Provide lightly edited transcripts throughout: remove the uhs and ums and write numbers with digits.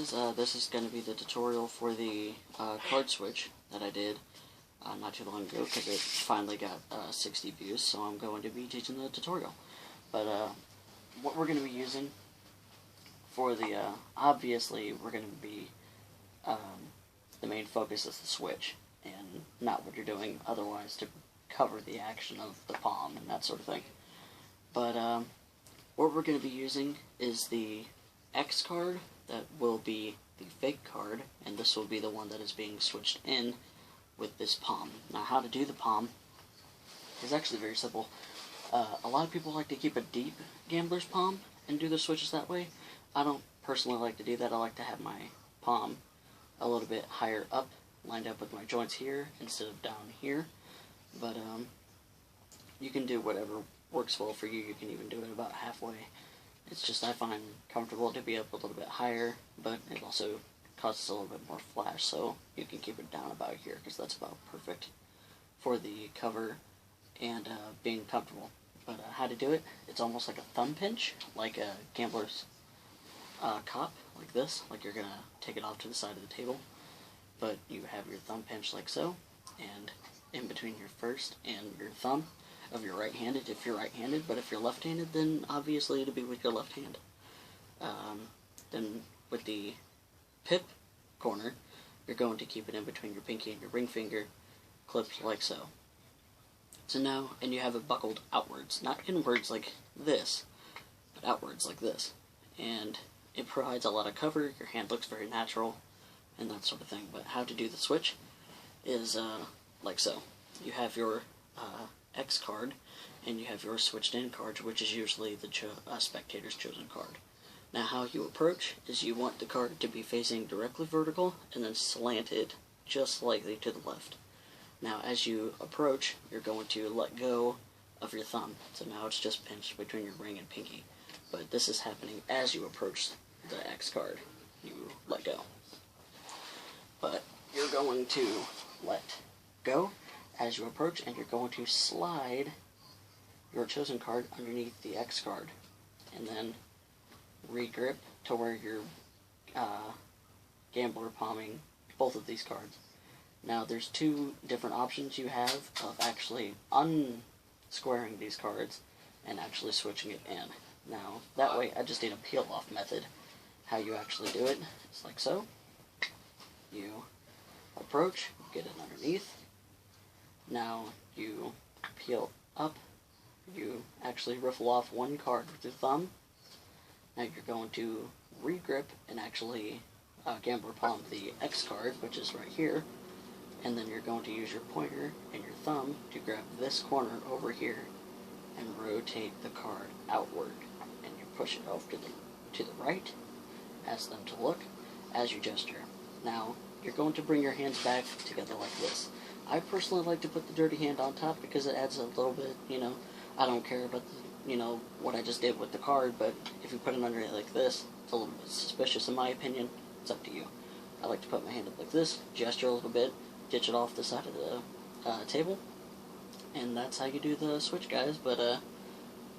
guys, this is going to be the tutorial for the card switch that I did not too long ago because it finally got 60 views, so I'm going to be teaching the tutorial. But what we're going to be using for the, obviously we're going to be, the main focus is the switch and not what you're doing otherwise to cover the action of the palm and that sort of thing. But what we're going to be using is the X card. That will be the fake card, and this will be the one that is being switched in with this palm. Now, how to do the palm is actually very simple. A lot of people like to keep a deep gambler's palm and do the switches that way. I don't personally like to do that. I like to have my palm a little bit higher up, lined up with my joints here instead of down here. But you can do whatever works well for you. You can even do it about halfway. It's just I find comfortable to be up a little bit higher, but it also causes a little bit more flash, so you can keep it down about here, because that's about perfect for the cover and being comfortable. But how to do it, it's almost like a thumb pinch, like a gambler's cop, like this, like you're going to take it off to the side of the table, but you have your thumb pinch like so, and in between your first and your thumb of your right-handed, if you're right-handed, but if you're left-handed, then obviously it'll be with your left hand. Then with the pip corner, you're going to keep it in between your pinky and your ring finger, clipped like so. So now, and you have it buckled outwards, not inwards like this, but outwards like this. And it provides a lot of cover, your hand looks very natural, and that sort of thing. But how to do the switch is like so. You have your X card, and you have your switched in card, which is usually the spectator's chosen card. Now how you approach is you want the card to be facing directly vertical and then slanted just slightly to the left. Now as you approach, you're going to let go of your thumb. So now it's just pinched between your ring and pinky. But this is happening as you approach the X card. You let go. But you're going to let go as you approach, and you're going to slide your chosen card underneath the X card, and then regrip to where you're gambler palming both of these cards. Now there's two different options you have of actually unsquaring these cards and actually switching it in. Now that way I just did a peel off method. How you actually do it is like so. You approach, get it underneath. Now you peel up, you actually riffle off one card with your thumb. Now you're going to regrip and actually gambler palm the X card, which is right here, and then you're going to use your pointer and your thumb to grab this corner over here and rotate the card outward, and you push it off to the right, ask them to look as you gesture. Now you're going to bring your hands back together like this. I personally like to put the dirty hand on top because it adds a little bit, I don't care about what I just did with the card, but if you put it under it like this, it's a little bit suspicious in my opinion. It's up to you. I like to put my hand up like this, gesture a little bit, ditch it off the side of the table, and that's how you do the switch, guys. But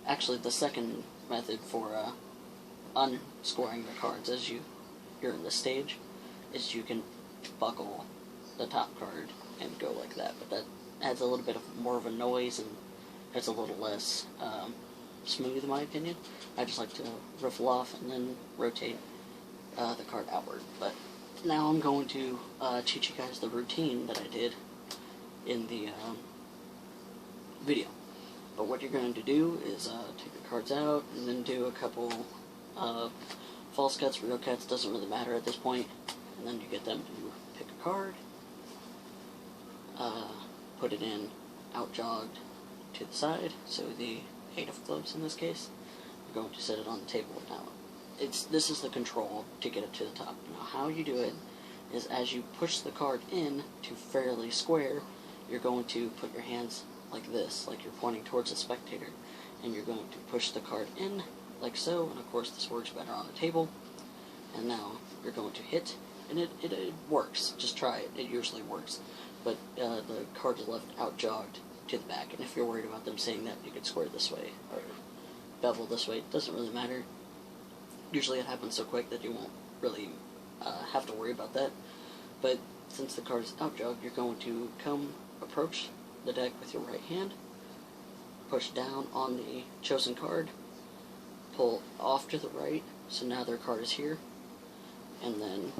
actually the second method for unscoring the cards as you're in the stage is you can buckle the top card and go like that, but that adds a little bit of more of a noise and it's a little less smooth in my opinion. I just like to riffle off and then rotate the card outward. But now I'm going to teach you guys the routine that I did in the video. But what you're going to do is take the cards out and then do a couple false cuts, real cuts, doesn't really matter at this point, and then you get them to pick a card, put it in out jogged to the side, so the 8 of clubs in this case. You're going to set it on the table. Now this is the control to get it to the top. Now how you do it is as you push the card in to fairly square, you're going to put your hands like this, like you're pointing towards the spectator, and you're going to push the card in like so, and of course this works better on the table. And now you're going to hit, and it works. Just try it. It usually works. But the card is left out jogged to the back, and if you're worried about them saying that, you could square this way or bevel this way. It doesn't really matter. Usually it happens so quick that you won't really have to worry about that. But since the card is out jug, you're going to approach the deck with your right hand, push down on the chosen card, pull off to the right, so now their card is here, and then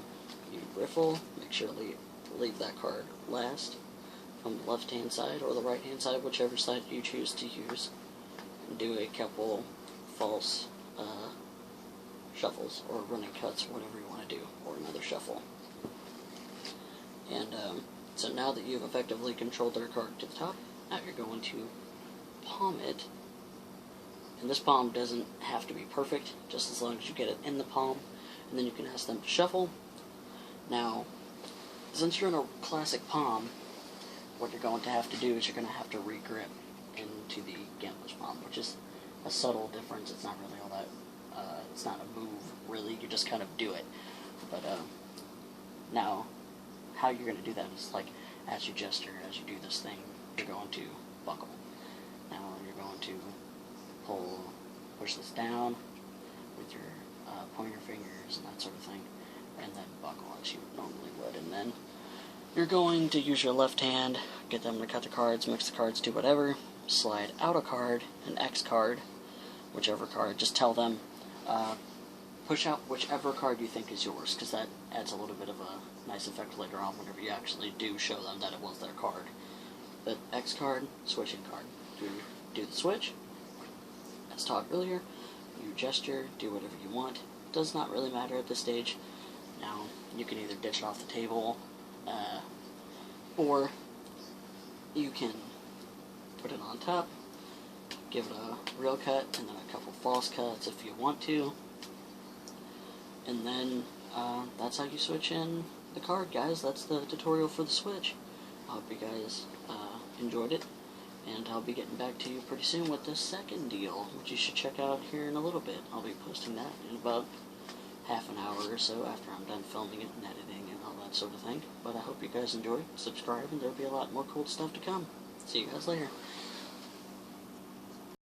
you riffle, make sure to leave that card last from the left hand side or the right hand side, whichever side you choose to use, and do a couple false shuffles or running cuts, whatever you want to do, or another shuffle. And so now that you've effectively controlled their card to the top, now you're going to palm it. And this palm doesn't have to be perfect, just as long as you get it in the palm, and then you can ask them to shuffle. Now, since you're in a classic palm, what you're going to have to do is you're going to have to re-grip into the gambler's palm, which is a subtle difference. It's not really all that, it's not a move, really, you just kind of do it. But now, how you're going to do that is like, as you gesture, as you do this thing, you're going to buckle. Now you're going to push this down with your pointer fingers and that sort of thing, and then buckle as you normally would. And then you're going to use your left hand, get them to cut the cards, mix the cards, do whatever, slide out a card, an X card, whichever card, just tell them, push out whichever card you think is yours, because that adds a little bit of a nice effect later on whenever you actually do show them that it was their card. But X card, switching card. You do the switch, as taught earlier, you gesture, do whatever you want. Does not really matter at this stage. Now, you can either ditch it off the table, or you can put it on top, give it a real cut, and then a couple false cuts if you want to. And then, that's how you switch in the card, guys. That's the tutorial for the Switch. I hope you guys enjoyed it, and I'll be getting back to you pretty soon with the second deal, which you should check out here in a little bit. I'll be posting that in about half an hour or so after I'm done filming it and editing and all that sort of thing. But I hope you guys enjoy, subscribe, and there'll be a lot more cool stuff to come. See you guys later.